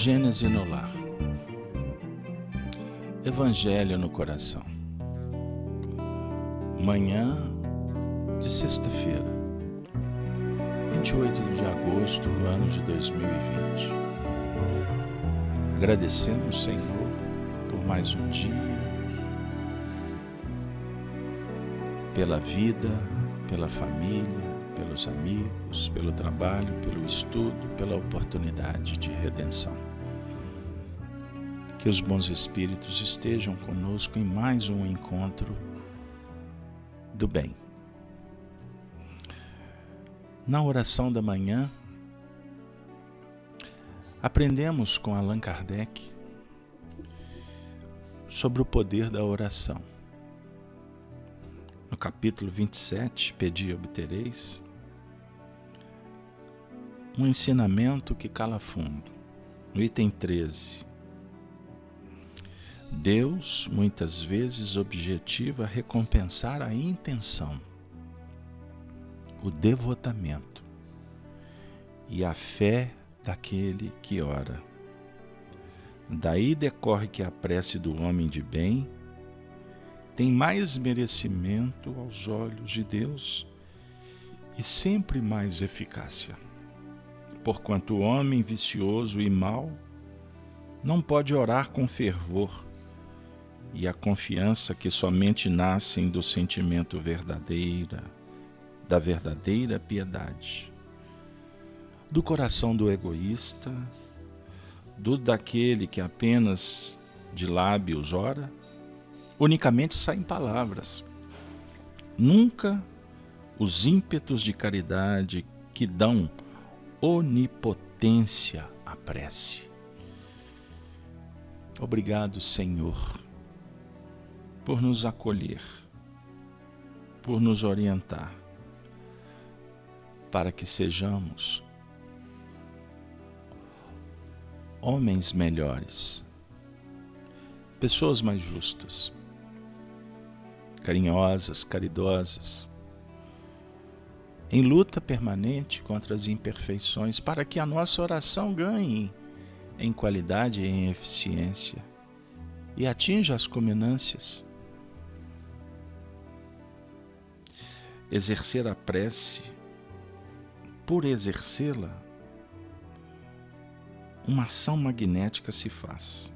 Gênese no lar. Evangelho no coração. Manhã de sexta-feira, 28 de agosto do ano de 2020. Agradecemos, Senhor, por mais um dia, pela vida, pela família, pelos amigos, pelo trabalho, pelo estudo, pela oportunidade de redenção. Que os bons espíritos estejam conosco em mais um encontro do bem. Na oração da manhã, aprendemos com Allan Kardec sobre o poder da oração. No capítulo 27, Pedi e obtereis, um ensinamento que cala fundo. No item 13, Deus muitas vezes objetiva recompensar a intenção, o devotamento e a fé daquele que ora. Daí decorre que a prece do homem de bem tem mais merecimento aos olhos de Deus e sempre mais eficácia, porquanto o homem vicioso e mau não pode orar com fervor e a confiança que somente nascem do sentimento da verdadeira piedade, do coração do egoísta, do daquele que apenas de lábios ora, unicamente saem palavras, nunca os ímpetos de caridade que dão onipotência à prece. Obrigado, Senhor, por nos acolher, por nos orientar, para que sejamos homens melhores, pessoas mais justas, carinhosas, caridosas, em luta permanente contra as imperfeições, para que a nossa oração ganhe em qualidade e em eficiência e atinja as culminâncias. Exercer a prece, por exercê-la, uma ação magnética se faz.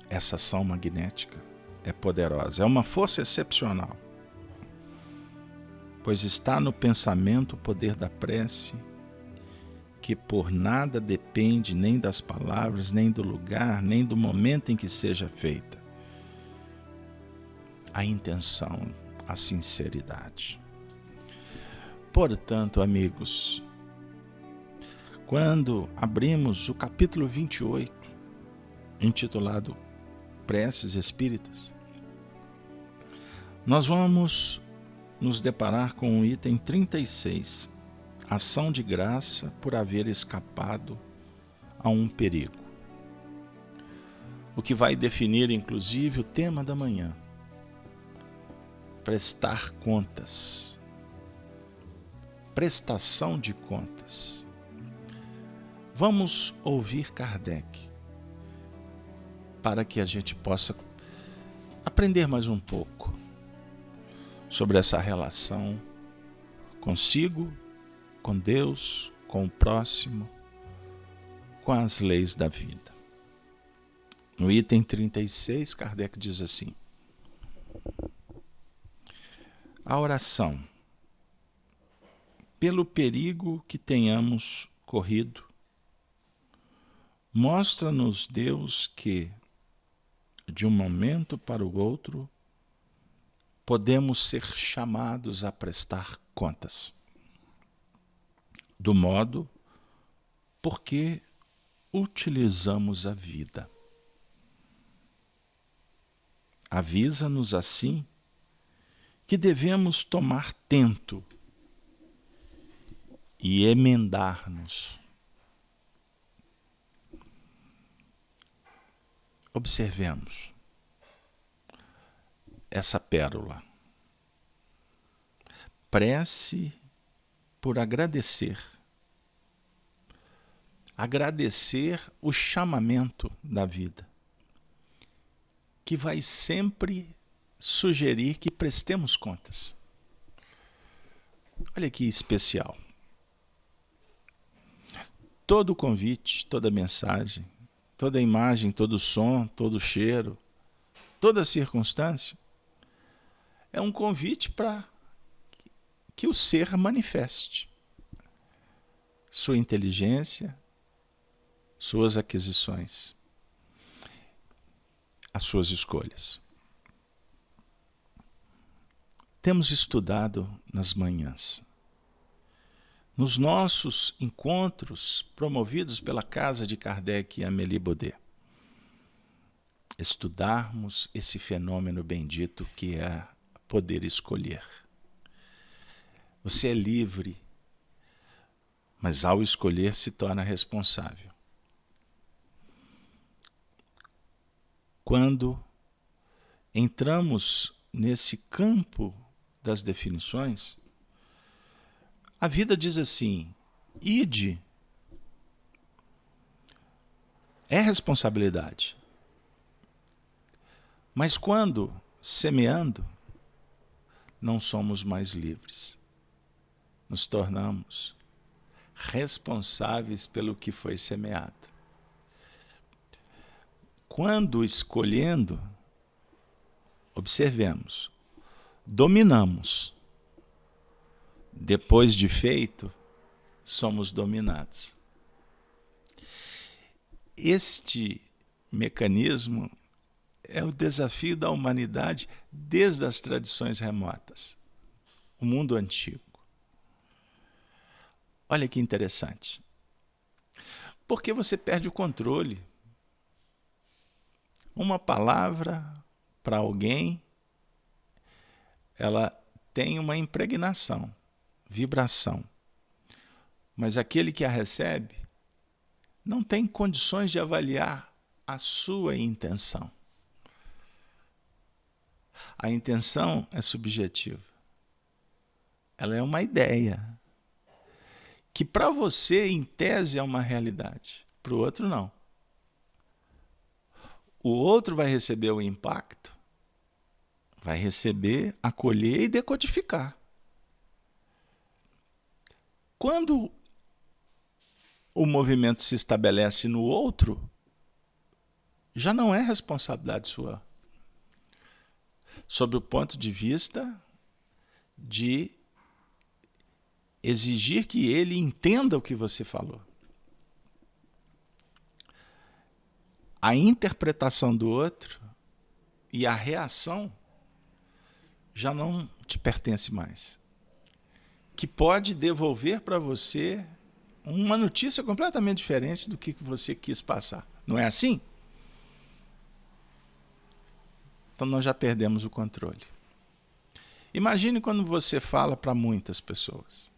Essa ação magnética é poderosa, é uma força excepcional, pois está no pensamento o poder da prece, que por nada depende nem das palavras, nem do lugar, nem do momento em que seja feita. A intenção, a sinceridade. Portanto, amigos, quando abrimos o capítulo 28, intitulado Preces Espíritas, nós vamos nos deparar com o item 36, ação de graça por haver escapado a um perigo. O que vai definir, inclusive, o tema da manhã: prestar contas, prestação de contas. Vamos ouvir Kardec, para que a gente possa aprender mais um pouco sobre essa relação consigo, com Deus, com o próximo, com as leis da vida. No item 36, Kardec diz assim: a oração, pelo perigo que tenhamos corrido, mostra-nos Deus que, de um momento para o outro, podemos ser chamados a prestar contas do modo por que utilizamos a vida. Avisa-nos assim que devemos tomar tento e emendar-nos. Observemos essa pérola. Prece por agradecer agradecer o chamamento da vida, que vai sempre sugerir que prestemos contas. Olha que especial. Todo convite, toda mensagem, toda imagem, todo som, todo cheiro, toda circunstância é um convite para que o ser manifeste sua inteligência, suas aquisições, as suas escolhas. Temos estudado nas manhãs, nos nossos encontros promovidos pela Casa de Kardec e Amélie Baudet, estudarmos esse fenômeno bendito que é poder escolher. Você é livre, mas ao escolher se torna responsável. Quando entramos nesse campo das definições, a vida diz assim: ide. É responsabilidade. Mas quando semeando, não somos mais livres. Nos tornamos responsáveis pelo que foi semeado. Quando escolhendo, observemos, dominamos. Depois de feito, somos dominados. Este mecanismo é o desafio da humanidade desde as tradições remotas, o mundo antigo. Olha que interessante. Porque você perde o controle. Uma palavra para alguém, ela tem uma impregnação, vibração. Mas aquele que a recebe não tem condições de avaliar a sua intenção. A intenção é subjetiva. Ela é uma ideia que para você, em tese, é uma realidade. Para o outro, não. O outro vai receber o impacto, vai receber, acolher e decodificar. Quando o movimento se estabelece no outro, já não é responsabilidade sua. Sob o ponto de vista de exigir que ele entenda o que você falou. A interpretação do outro e a reação já não te pertence mais. Que pode devolver para você uma notícia completamente diferente do que você quis passar. Não é assim? Então nós já perdemos o controle. Imagine quando você fala para muitas pessoas.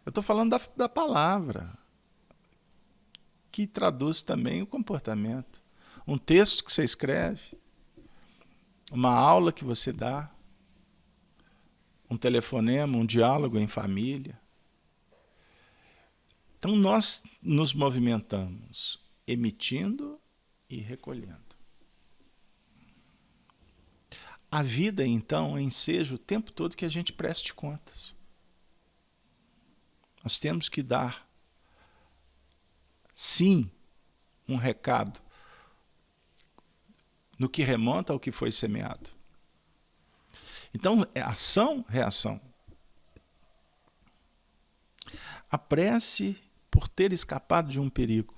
Eu estou falando da palavra, que traduz também o comportamento. Um texto que você escreve, uma aula que você dá, um telefonema, um diálogo em família. Então nós nos movimentamos emitindo e recolhendo. A vida, então, enseja o tempo todo que a gente preste contas. Nós temos que dar, sim, um recado no que remonta ao que foi semeado. Então, é ação, reação. A prece por ter escapado de um perigo.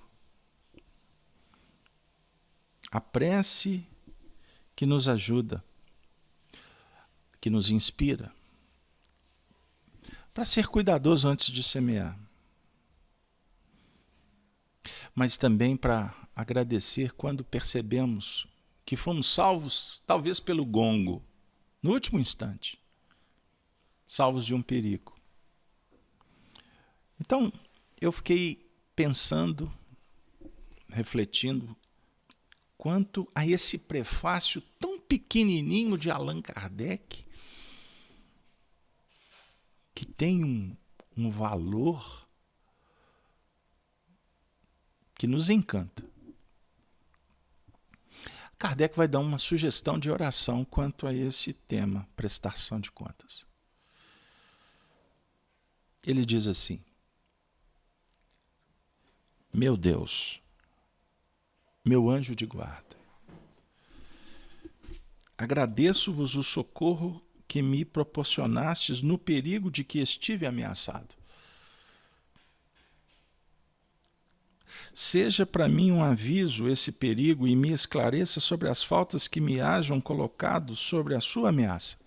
A prece que nos ajuda, que nos inspira, para ser cuidadoso antes de semear. Mas também para agradecer quando percebemos que fomos salvos, talvez pelo gongo, no último instante, salvos de um perigo. Então, eu fiquei pensando, refletindo, quanto a esse prefácio tão pequenininho de Allan Kardec, que tem um valor que nos encanta. Kardec vai dar uma sugestão de oração quanto a esse tema, prestação de contas. Ele diz assim: meu Deus, meu anjo de guarda, agradeço-vos o socorro que me proporcionastes no perigo de que estive ameaçado. Seja para mim um aviso esse perigo e me esclareça sobre as faltas que me hajam colocado sobre a sua ameaça.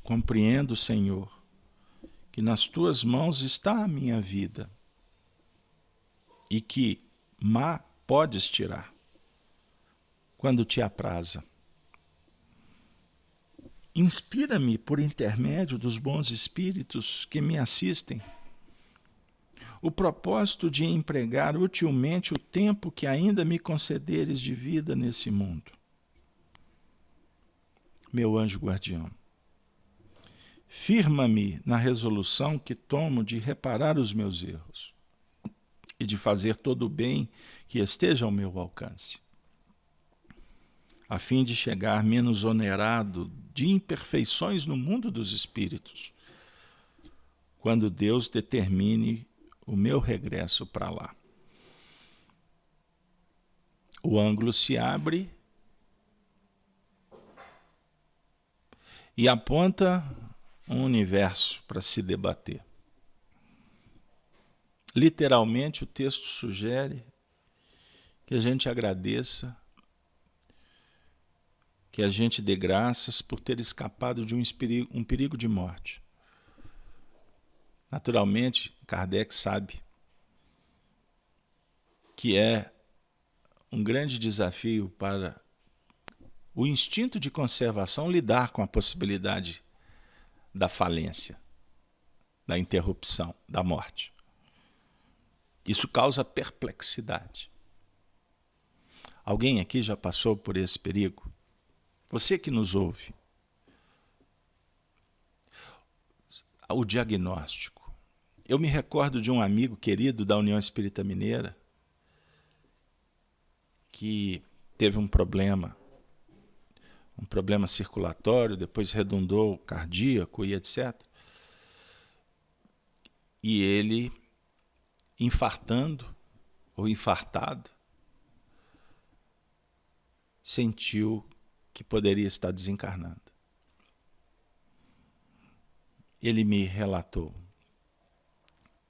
Compreendo, Senhor, que nas tuas mãos está a minha vida e que má podes tirar quando te apraza. Inspira-me por intermédio dos bons espíritos que me assistem o propósito de empregar utilmente o tempo que ainda me concederes de vida nesse mundo. Meu anjo guardião, firma-me na resolução que tomo de reparar os meus erros e de fazer todo o bem que esteja ao meu alcance, a fim de chegar menos onerado de imperfeições no mundo dos espíritos, quando Deus determine o meu regresso para lá. O ângulo se abre e aponta um universo para se debater. Literalmente, o texto sugere que a gente agradeça, que a gente dê graças por ter escapado de um perigo de morte. Naturalmente, Kardec sabe que é um grande desafio para o instinto de conservação lidar com a possibilidade da falência, da interrupção, da morte. Isso causa perplexidade. Alguém aqui já passou por esse perigo? Você que nos ouve. O diagnóstico. Eu me recordo de um amigo querido da União Espírita Mineira que teve um problema circulatório, depois redundou cardíaco e etc. E ele, infartando ou infartado, sentiu que poderia estar desencarnando. Ele me relatou: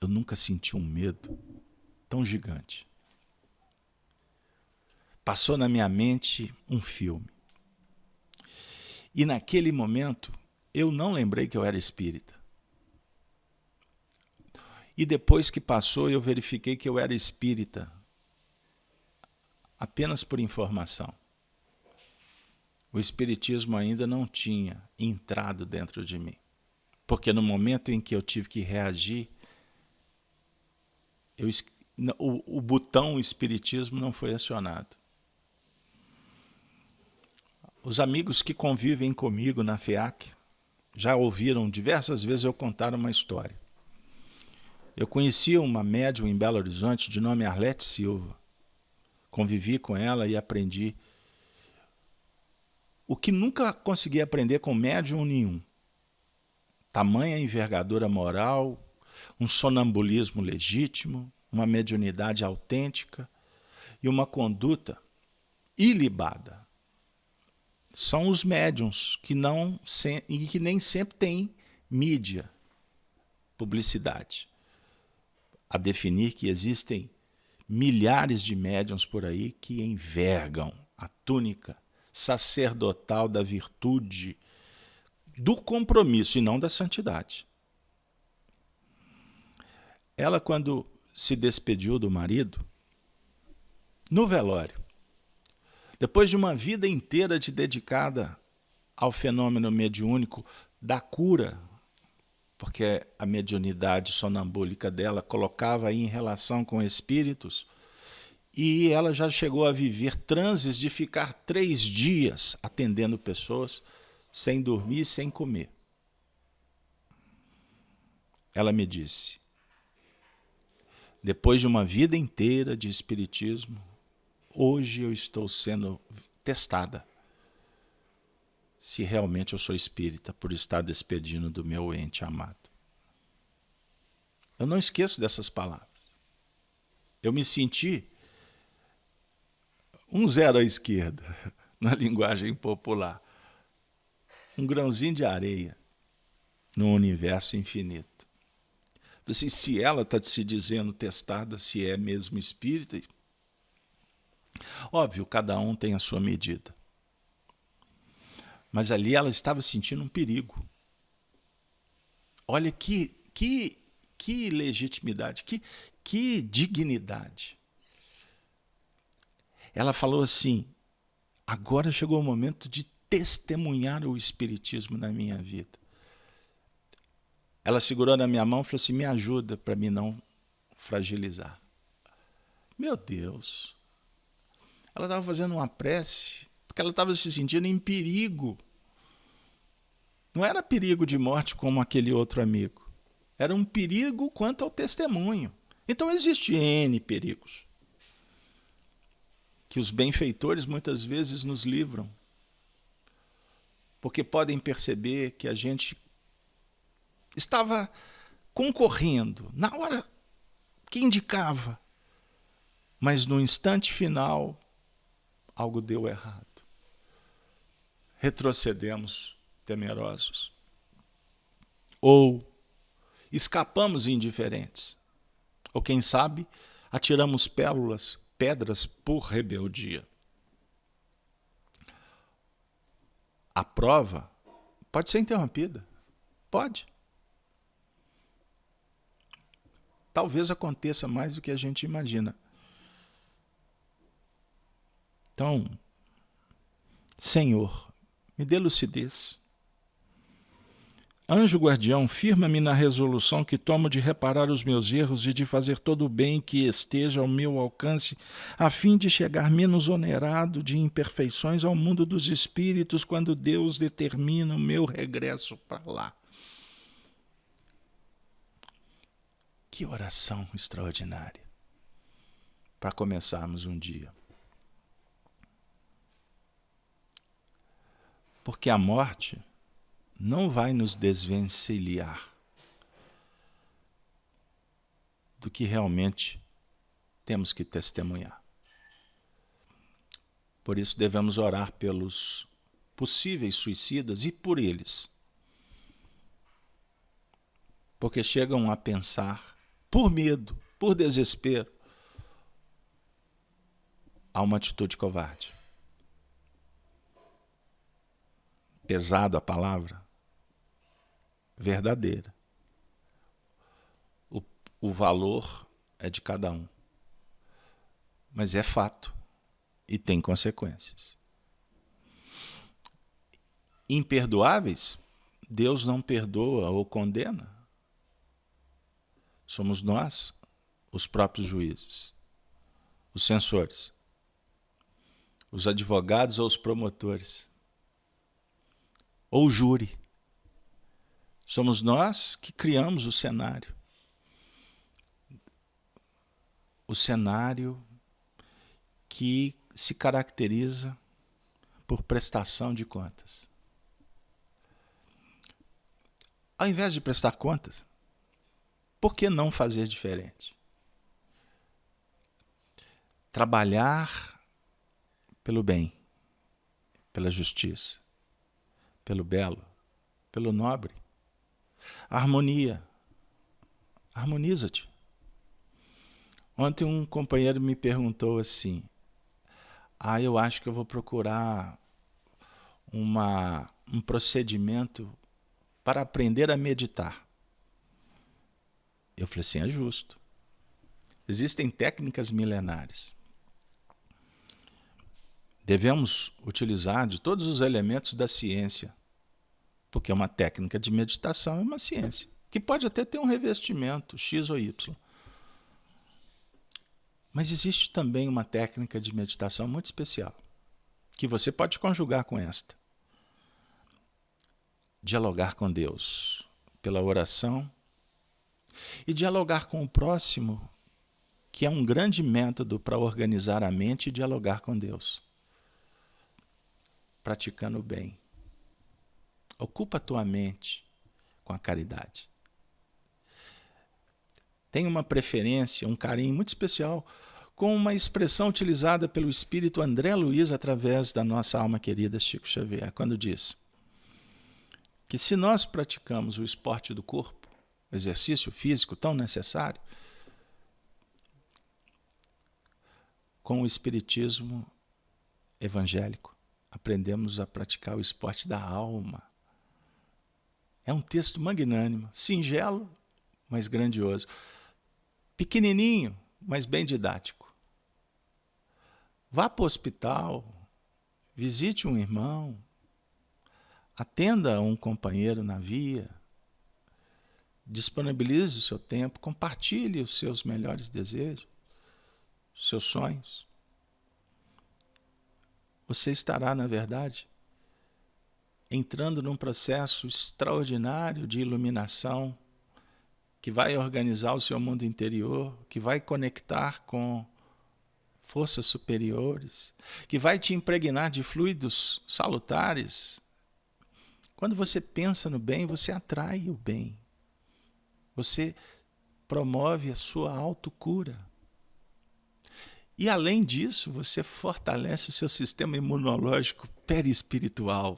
eu nunca senti um medo tão gigante. Passou na minha mente um filme. E naquele momento, eu não lembrei que eu era espírita. E depois que passou, eu verifiquei que eu era espírita apenas por informação. O espiritismo ainda não tinha entrado dentro de mim. Porque no momento em que eu tive que reagir, o botão espiritismo não foi acionado. Os amigos que convivem comigo na FEAC já ouviram diversas vezes eu contar uma história. Eu conhecia uma médium em Belo Horizonte de nome Arlete Silva. Convivi com ela e aprendi o que nunca consegui aprender com médium nenhum. Tamanha envergadura moral, um sonambulismo legítimo, uma mediunidade autêntica e uma conduta ilibada. São os médiuns que nem sempre têm mídia, publicidade. A definir que existem milhares de médiuns por aí que envergam a túnica sacerdotal da virtude, do compromisso e não da santidade. Ela, quando se despediu do marido, no velório, depois de uma vida inteira dedicada ao fenômeno mediúnico da cura, porque a mediunidade sonambúlica dela colocava aí em relação com espíritos, e ela já chegou a viver transes de ficar 3 dias atendendo pessoas, sem dormir e sem comer. Ela me disse: Depois de uma vida inteira de espiritismo, hoje eu estou sendo testada se realmente eu sou espírita por estar despedindo do meu ente amado. Eu não esqueço dessas palavras. Eu me senti um zero à esquerda, na linguagem popular. Um grãozinho de areia no universo infinito. Assim, se ela está se dizendo testada, se é mesmo espírita, óbvio, cada um tem a sua medida. Mas ali ela estava sentindo um perigo. Olha que legitimidade, que dignidade. Ela falou assim, agora chegou o momento de testemunhar o espiritismo na minha vida. Ela segurou na minha mão e falou assim, me ajuda para me não fragilizar. Meu Deus. Ela estava fazendo uma prece, porque ela estava se sentindo em perigo. Não era perigo de morte como aquele outro amigo. Era um perigo quanto ao testemunho. Então existe N perigos que os benfeitores muitas vezes nos livram, porque podem perceber que a gente estava concorrendo na hora que indicava, mas no instante final algo deu errado. Retrocedemos temerosos. Ou escapamos indiferentes. Ou quem sabe, atiramos pedras por rebeldia. A prova pode ser interrompida. Pode. Talvez aconteça mais do que a gente imagina. Então, Senhor, me dê lucidez. Anjo guardião, firma-me na resolução que tomo de reparar os meus erros e de fazer todo o bem que esteja ao meu alcance, a fim de chegar menos onerado de imperfeições ao mundo dos espíritos quando Deus determina o meu regresso para lá. Que oração extraordinária para começarmos um dia. Porque a morte não vai nos desvencilhar do que realmente temos que testemunhar. Por isso devemos orar pelos possíveis suicidas e por eles. Porque chegam a pensar, por medo, por desespero, a uma atitude covarde. Pesada a palavra, verdadeira. O valor é de cada um. Mas é fato e tem consequências. Imperdoáveis, Deus não perdoa ou condena. Somos nós, os próprios juízes, os censores, os advogados ou os promotores, ou o júri. Somos nós que criamos o cenário. O cenário que se caracteriza por prestação de contas. Ao invés de prestar contas, por que não fazer diferente? Trabalhar pelo bem, pela justiça, pelo belo, pelo nobre. Harmonia. Harmoniza-te. Ontem um companheiro me perguntou assim, eu acho que eu vou procurar um procedimento para aprender a meditar. Eu falei assim, é justo. Existem técnicas milenares. Devemos utilizar de todos os elementos da ciência, porque uma técnica de meditação é uma ciência, que pode até ter um revestimento, X ou Y. Mas existe também uma técnica de meditação muito especial, que você pode conjugar com esta. Dialogar com Deus pela oração e dialogar com o próximo que é um grande método para organizar a mente e dialogar com Deus. Praticando o bem. Ocupa a tua mente com a caridade. Tem uma preferência, um carinho muito especial com uma expressão utilizada pelo espírito André Luiz através da nossa alma querida Chico Xavier, quando diz que se nós praticamos o esporte do corpo, o exercício físico tão necessário, com o espiritismo evangélico, aprendemos a praticar o esporte da alma. É um texto magnânimo, singelo, mas grandioso. Pequenininho, mas bem didático. Vá para o hospital, visite um irmão, atenda um companheiro na via, disponibilize o seu tempo, compartilhe os seus melhores desejos, os seus sonhos. Você estará, na verdade, entrando num processo extraordinário de iluminação que vai organizar o seu mundo interior, que vai conectar com forças superiores, que vai te impregnar de fluidos salutares. Quando você pensa no bem, você atrai o bem. Você promove a sua autocura. E, além disso, você fortalece o seu sistema imunológico perispiritual.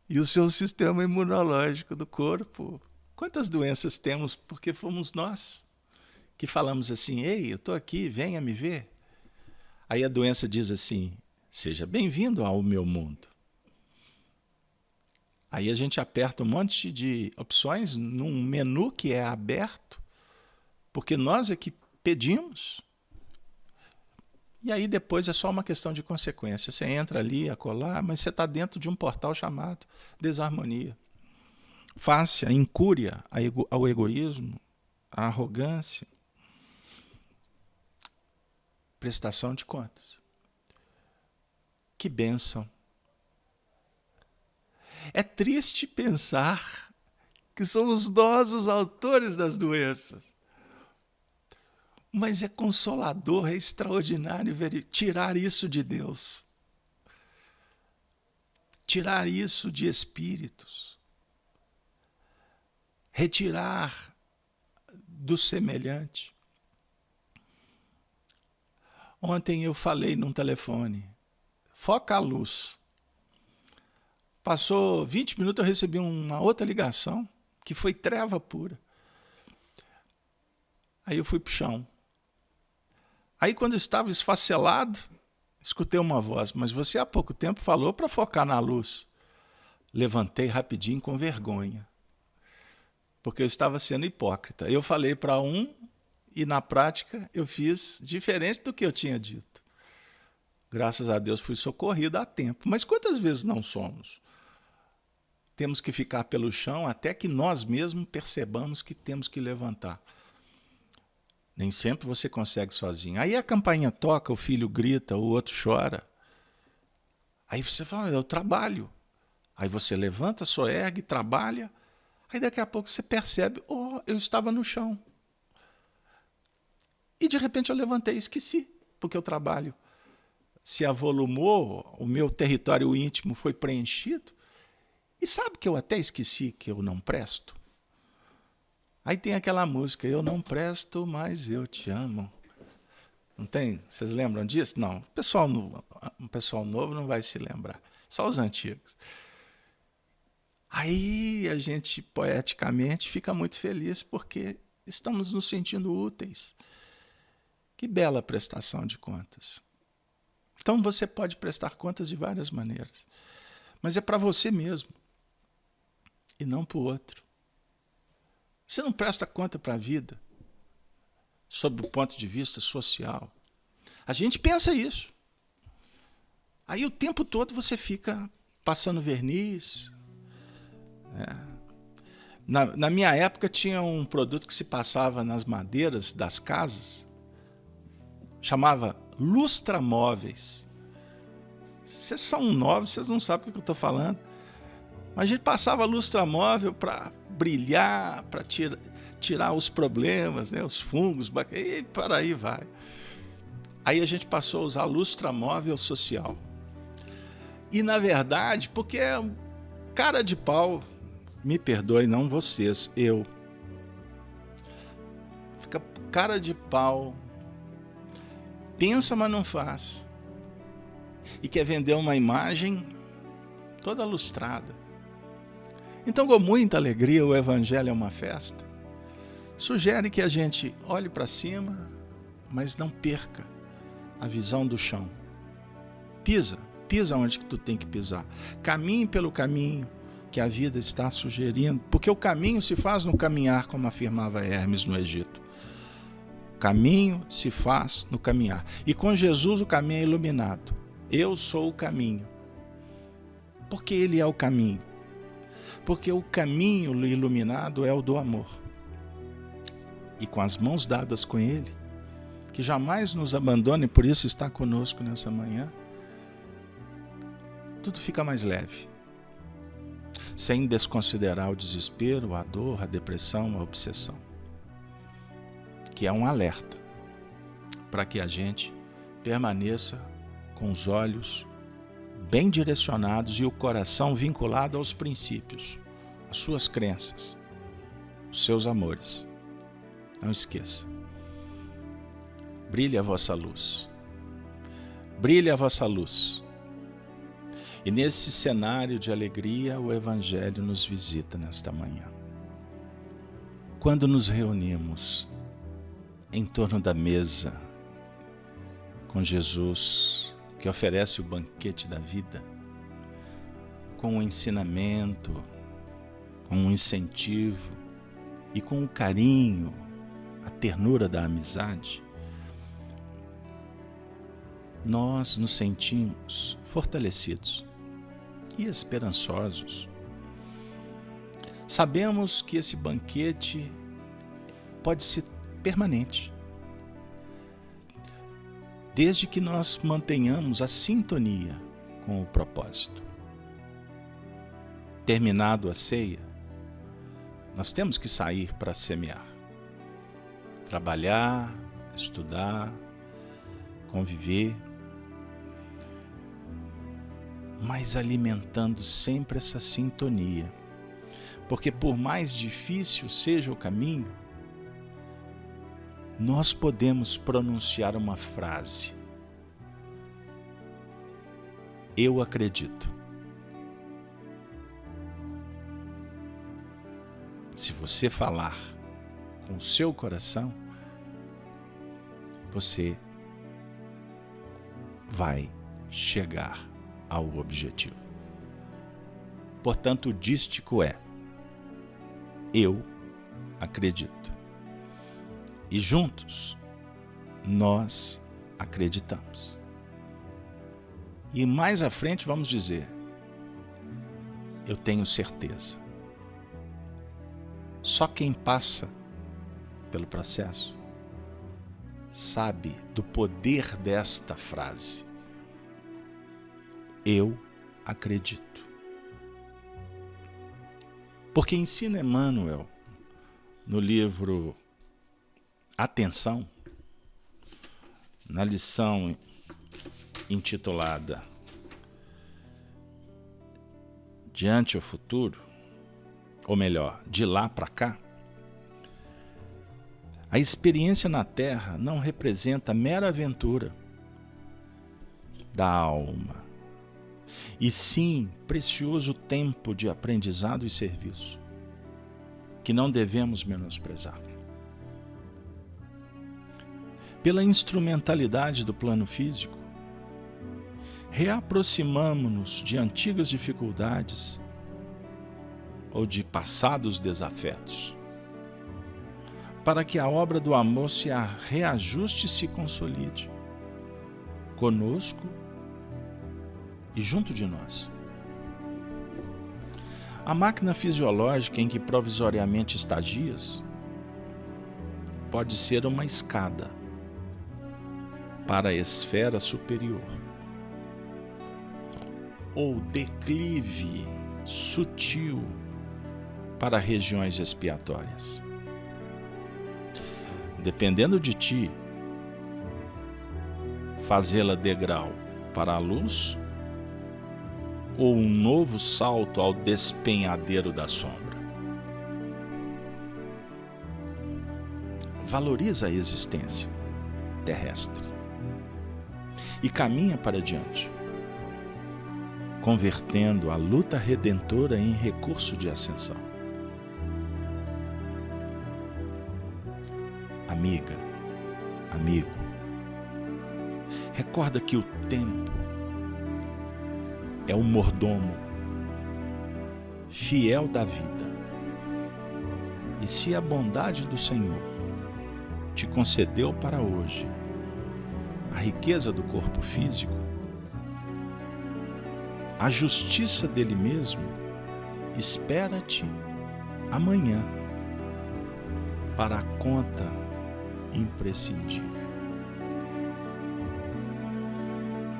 E o seu sistema imunológico do corpo. Quantas doenças temos porque fomos nós que falamos assim: ei, eu estou aqui, venha me ver. Aí a doença diz assim: seja bem-vindo ao meu mundo. Aí a gente aperta um monte de opções num menu que é aberto, porque nós é que pedimos. E aí depois é só uma questão de consequência. Você entra ali, acolá, mas você está dentro de um portal chamado desarmonia. Face à incúria, ao egoísmo, à arrogância. Prestação de contas. Que bênção. É triste pensar que somos nós os autores das doenças. Mas é consolador, é extraordinário tirar isso de Deus. Tirar isso de espíritos. Retirar do semelhante. Ontem eu falei num telefone, foca a luz. Passou 20 minutos, eu recebi uma outra ligação, que foi treva pura. Aí eu fui para o chão. Aí, quando eu estava esfacelado, escutei uma voz: mas você há pouco tempo falou para focar na luz. Levantei rapidinho com vergonha, porque eu estava sendo hipócrita. Eu falei para um e, na prática, eu fiz diferente do que eu tinha dito. Graças a Deus fui socorrido a tempo. Mas quantas vezes não somos? Temos que ficar pelo chão até que nós mesmos percebamos que temos que levantar. Nem sempre você consegue sozinho. Aí a campainha toca, o filho grita, o outro chora. Aí você fala: eu trabalho. Aí você levanta, soergue, trabalha. Aí daqui a pouco você percebe: oh, eu estava no chão. E de repente eu levantei e esqueci, porque eu trabalho. Se avolumou, o meu território íntimo foi preenchido. E sabe que eu até esqueci que eu não presto? Aí tem aquela música: eu não presto, mas eu te amo. Não tem? Vocês lembram disso? Não. O pessoal novo não vai se lembrar. Só os antigos. Aí a gente, poeticamente, fica muito feliz porque estamos nos sentindo úteis. Que bela prestação de contas. Então você pode prestar contas de várias maneiras. Mas é para você mesmo. E não para o outro. Você não presta conta para a vida, sob o ponto de vista social. A gente pensa isso. Aí o tempo todo você fica passando verniz. Na minha época tinha um produto que se passava nas madeiras das casas, chamava lustramóveis. Vocês são novos, vocês não sabem o que eu estou falando. Mas a gente passava lustramóvel para brilhar, para tirar os problemas, né, os fungos, e para aí vai. Aí a gente passou a usar lustramóvel social. E na verdade, porque cara de pau, me perdoe, não vocês, eu. Fica cara de pau, pensa, mas não faz. E quer vender uma imagem toda lustrada. Então, com muita alegria, o Evangelho é uma festa. Sugere que a gente olhe para cima, mas não perca a visão do chão. Pisa onde que tu tem que pisar. Caminhe pelo caminho que a vida está sugerindo, porque o caminho se faz no caminhar, como afirmava Hermes no Egito. O caminho se faz no caminhar. E com Jesus o caminho é iluminado. Eu sou o caminho. Porque ele é o caminho. Porque o caminho iluminado é o do amor. E com as mãos dadas com ele, que jamais nos abandone, por isso está conosco nessa manhã, tudo fica mais leve. Sem desconsiderar o desespero, a dor, a depressão, a obsessão. Que é um alerta para que a gente permaneça com os olhos bem direcionados e o coração vinculado aos princípios, às suas crenças, os seus amores. Não esqueça. Brilhe a vossa luz. Brilhe a vossa luz. E nesse cenário de alegria, o Evangelho nos visita nesta manhã. Quando nos reunimos em torno da mesa com Jesus, que oferece o banquete da vida, com o ensinamento, com o incentivo e com o carinho, a ternura da amizade, nós nos sentimos fortalecidos e esperançosos. Sabemos que esse banquete pode ser permanente, desde que nós mantenhamos a sintonia com o propósito. Terminado a ceia, nós temos que sair para semear, trabalhar, estudar, conviver, mas alimentando sempre essa sintonia, porque por mais difícil seja o caminho, nós podemos pronunciar uma frase: eu acredito. Se você falar com o seu coração, você vai chegar ao objetivo. Portanto, o dístico é: eu acredito. E juntos, nós acreditamos. E mais à frente vamos dizer: eu tenho certeza. Só quem passa pelo processo sabe do poder desta frase. Eu acredito. Porque ensina Emmanuel, no livro Atenção, na lição intitulada Diante o Futuro, ou melhor, de lá para cá, a experiência na Terra não representa mera aventura da alma, e sim precioso tempo de aprendizado e serviço, que não devemos menosprezar. Pela instrumentalidade do plano físico, reaproximamo-nos de antigas dificuldades ou de passados desafetos, para que a obra do amor se reajuste e se consolide conosco e junto de nós. A máquina fisiológica em que provisoriamente estagias pode ser uma escada para a esfera superior, ou declive sutil para regiões expiatórias. dependendo de ti, fazê-la degrau para a luz ou um novo salto ao despenhadeiro da sombra. Valoriza a existência terrestre e caminha para diante, convertendo a luta redentora em recurso de ascensão. Amiga, amigo, recorda que o tempo é o mordomo fiel da vida. E se a bondade do Senhor te concedeu para hoje a riqueza do corpo físico, a justiça dele mesmo espera-te amanhã para a conta imprescindível.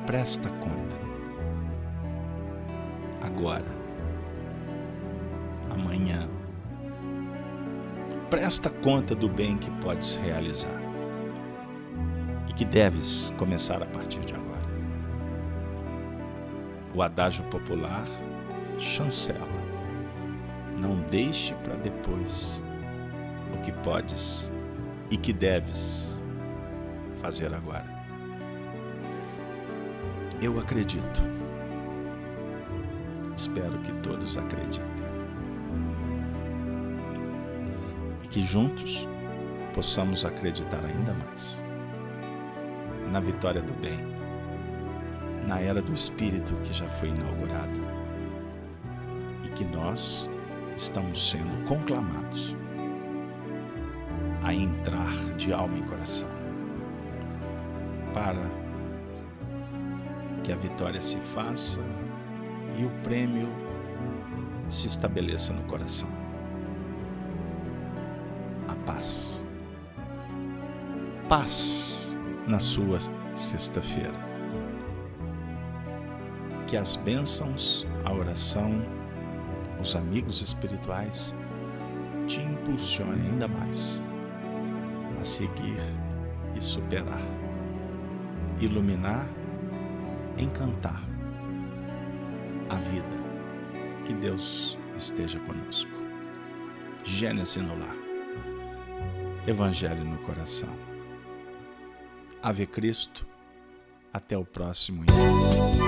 Presta conta. Agora, amanhã. Presta conta do bem que podes realizar e que deves começar a partir de agora. O adágio popular chancela: não deixe para depois o que podes e que deves fazer agora. Eu acredito. Espero que todos acreditem. E que juntos possamos acreditar ainda mais na vitória do bem, na era do Espírito que já foi inaugurada e que nós estamos sendo conclamados a entrar de alma e coração para que a vitória se faça e o prêmio se estabeleça no coração. A paz. Paz na sua sexta-feira. Que as bênçãos, a oração, os amigos espirituais te impulsionem ainda mais a seguir e superar, iluminar, encantar a vida. Que Deus esteja conosco. Gênesis no lar. Evangelho no coração. Ave Cristo. Até o próximo encontro.